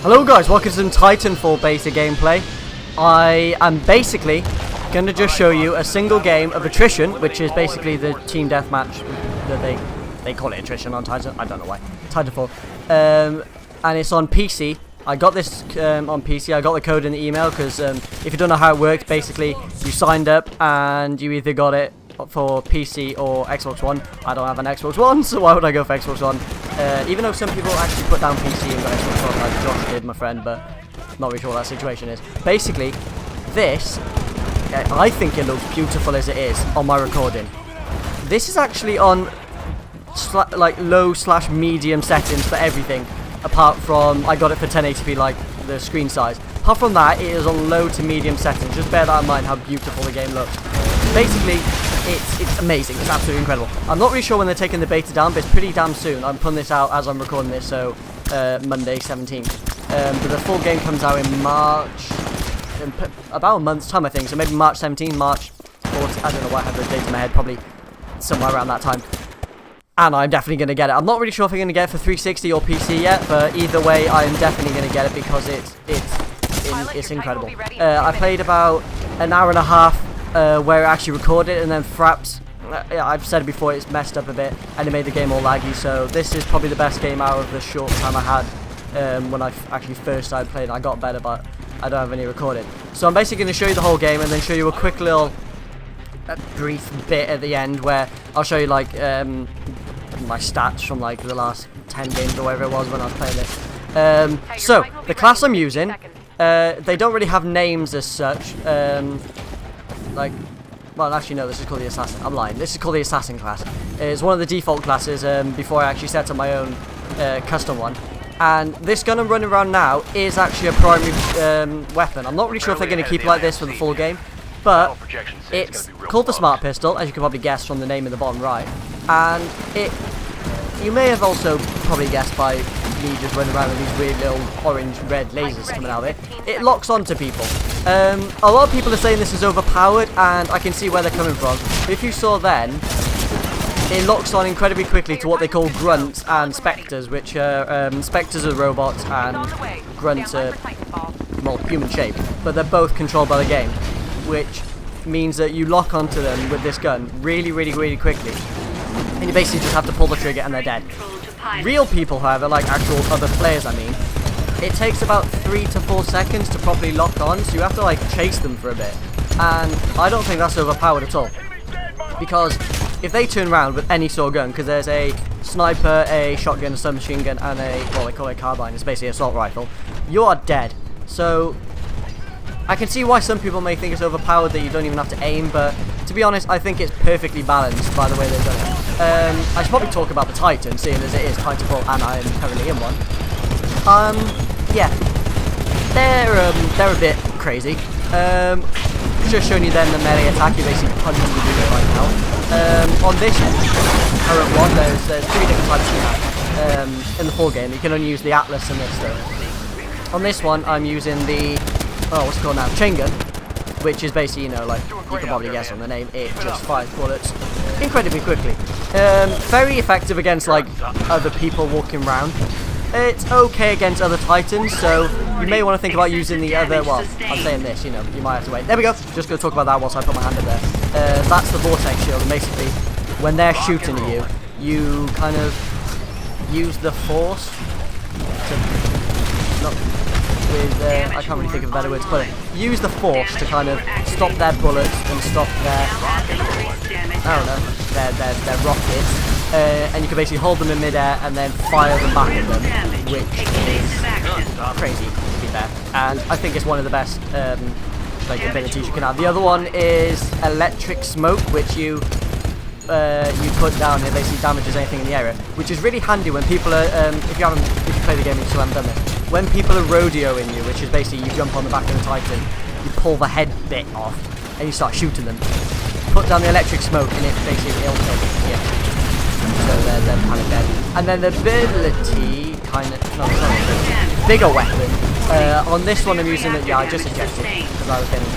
Hello guys, welcome to some Titanfall beta gameplay. I am basically going to just show you a single game of attrition, which is basically the team deathmatch that they call it attrition on Titan. I don't know why. Titanfall. And it's on PC. I got this on PC. I got the code in the email because if you don't know how it works, basically you signed up and you either got it for PC or Xbox One. I don't have an Xbox One, so why would I go for Xbox One? Even though some people actually put down PC and got Xbox One, like Josh did, my friend, but not really sure what that situation is. Basically, this, I think it looks beautiful as it is on my recording. This is actually on like low/medium settings for everything, apart from I got it for 1080p, like the screen size. Apart from that, it is on low to medium settings. Just bear that in mind how beautiful the game looks. Basically, it's amazing. It's absolutely incredible. I'm not really sure when they're taking the beta down, but it's pretty damn soon. I'm putting this out as I'm recording this, so Monday 17th. But the full game comes out in March, in about a month's time, I think. So maybe March 17th, March 14th. I don't know why I have those dates in my head. Probably somewhere around that time. And I'm definitely going to get it. I'm not really sure if I'm going to get it for 360 or PC yet, but either way, I'm definitely going to get it because it's incredible. I played about an hour and a half where it actually recorded, and then Fraps, I've said it before, it's messed up a bit, and it made the game all laggy, so this is probably the best game out of the short time I had when I actually first started playing. I got better, but I don't have any recording. So I'm basically going to show you the whole game, and then show you a quick little brief bit at the end, where I'll show you, like, my stats from, like, the last 10 games or whatever it was when I was playing this. So, the class I'm using, they don't really have names as such. Like, well, actually no, this is called the Assassin. I'm lying. This is called the Assassin class. It's one of the default classes before I actually set up my own custom one. And this gun I'm running around now is actually a primary weapon. I'm not really sure if they're going to keep it like this for the full game, but it's called the Smart Pistol, as you can probably guess from the name in the bottom right. And you may have also probably guessed by me just running around with these weird little orange-red lasers coming out of it. It locks onto people. A lot of people are saying this is overpowered, and I can see where they're coming from. But if you saw then, it locks on incredibly quickly to what they call grunts and spectres, which are spectres are robots and grunts are, well, human shape, but they're both controlled by the game, which means that you lock onto them with this gun really, really, really quickly, and you basically just have to pull the trigger and they're dead. Real people, however, like actual other players, I mean, it takes about 3 to 4 seconds to properly lock on, so you have to like chase them for a bit, and I don't think that's overpowered at all, because if they turn around with any sort of gun, because there's a sniper, a shotgun, a submachine gun, and a, well, they call it a carbine, it's basically an assault rifle, you are dead. So I can see why some people may think it's overpowered that you don't even have to aim, but to be honest, I think it's perfectly balanced by the way they've done it. I should probably talk about the Titan, seeing as it is Titanfall and I am currently in one. Yeah, they're a bit crazy. Just showing you then the melee attack, you basically punch them with it right now. On this current one, there's 3 different types you have in the full game. You can only use the Atlas and this stuff. On this one, I'm using the, what's it called now? Chain gun, which is basically, you know, like, you can probably guess on the name, it just fires bullets incredibly quickly. Very effective against, like, other people walking around. It's okay against other Titans, so you may want to think about using the other, well, I'm saying this, you know, you might have to wait. There we go, just going to talk about that whilst I put my hand up there. That's the Vortex Shield, and basically, when they're shooting at you, you kind of use the force to, not with, I can't really think of a better way to put it, use the force to kind of stop their bullets and stop their, I don't know, their rockets. And you can basically hold them in midair and then fire them back at them, which is crazy, to be fair. And I think it's one of the best like abilities you can have. The other one is electric smoke, which you put down. It basically damages anything in the area, which is really handy when people are if you play the game and you still haven't done this. When people are rodeoing you, which is basically you jump on the back of the Titan, you pull the head bit off, and you start shooting them. Put down the electric smoke, and it basically it'll kill them. Yeah. So they're kind of dead. And then the ability, kind of, no, sorry, bigger weapon. On this one I'm using it, yeah, I just ejected because I was getting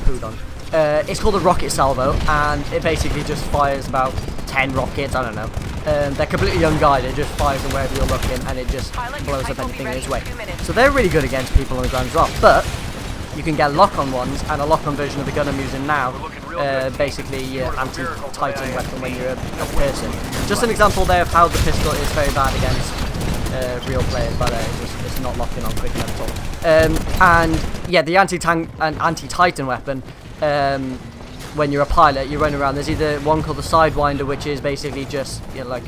pooed on. It's called a rocket salvo, and it basically just fires about 10 rockets, I don't know. They're completely unguided, it just fires them wherever you're looking, and it just blows up anything in its way. So they're really good against people on the ground as well. But you can get lock-on ones, and a lock-on version of the gun I'm using now, basically your anti-Titan weapon when you're a person. Just an example there of how the pistol is very bad against real players, but it's not locking on quick enough at all. And yeah, the anti-tank and anti-Titan weapon, when you're a pilot, you run around. There's either one called the Sidewinder, which is basically just like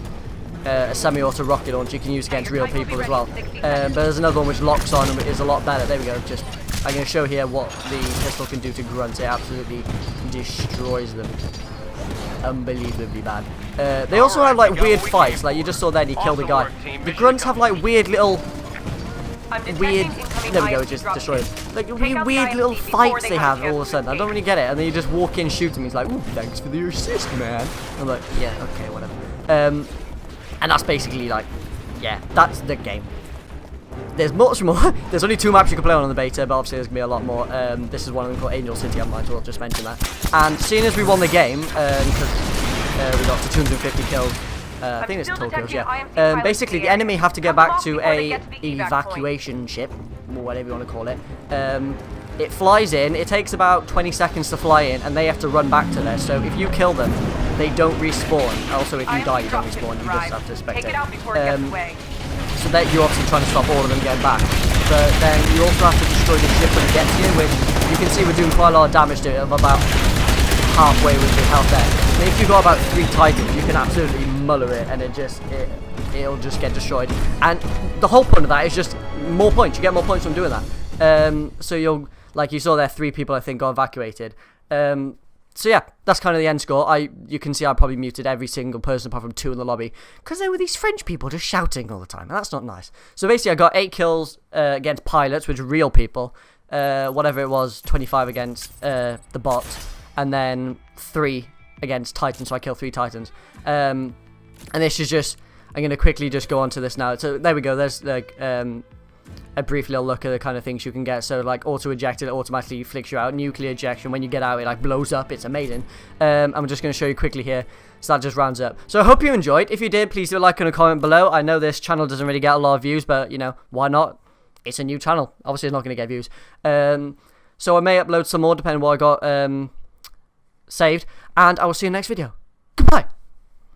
a semi-auto rocket launch you can use against real people as well. But there's another one which locks on and is a lot better. There we go. Just I'm going to show here what the pistol can do to grunts. It absolutely destroys them. Unbelievably bad. They also have like weird fights. Like you just saw there, he killed a guy. The grunts have like weird little. There we go, just destroyed him. Like weird little fights they have all of a sudden. I don't really get it. And then you just walk in, shoot him. He's like, "Ooh, thanks for the assist, man." I'm like, "Yeah, okay, whatever." And that's basically like, yeah, that's the game. There's much more. There's only 2 maps you can play on the beta, but obviously there's gonna be a lot more. This is one of them called Angel City. I might as well just mention that. And seeing as we won the game, because we got to 250 kills. I think it's total kills, yeah. Basically, the enemy have to get back to a evacuation ship, or whatever you want to call it. It flies in. It takes about 20 seconds to fly in, and they have to run back to there. So if you kill them, they don't respawn. Also, if you die, you don't respawn. You just have to spectate. So that you're obviously trying to stop all of them getting back. But then you also have to destroy the ship when it gets here, which you can see we're doing quite a lot of damage to it. Of about halfway with the health there. And if you've got about 3 Titans, you can absolutely muller it, and it'll just get destroyed. And the whole point of that is just more points. You get more points from doing that. So you'll, like you saw there, 3 people I think got evacuated. So yeah, that's kind of the end score. You can see I probably muted every single person apart from 2 in the lobby, because there were these French people just shouting all the time, and that's not nice. So basically I got 8 kills against pilots, which are real people, whatever it was, 25 against the bots, and then 3 against Titans, so I killed 3 Titans. And this is just, I'm going to quickly just go on to this now. So there we go, there's like a brief little look at the kind of things you can get. So like auto ejected, it automatically flicks you out. Nuclear ejection, when you get out it like blows up, it's amazing. I'm just going to show you quickly here, so that just rounds up. So I hope you enjoyed. If you did, please do a like and a comment below. I know this channel doesn't really get a lot of views, but you know, why not? It's a new channel, obviously it's not going to get views. So I may upload some more depending on what I got saved, and I will see you in the next video. Goodbye.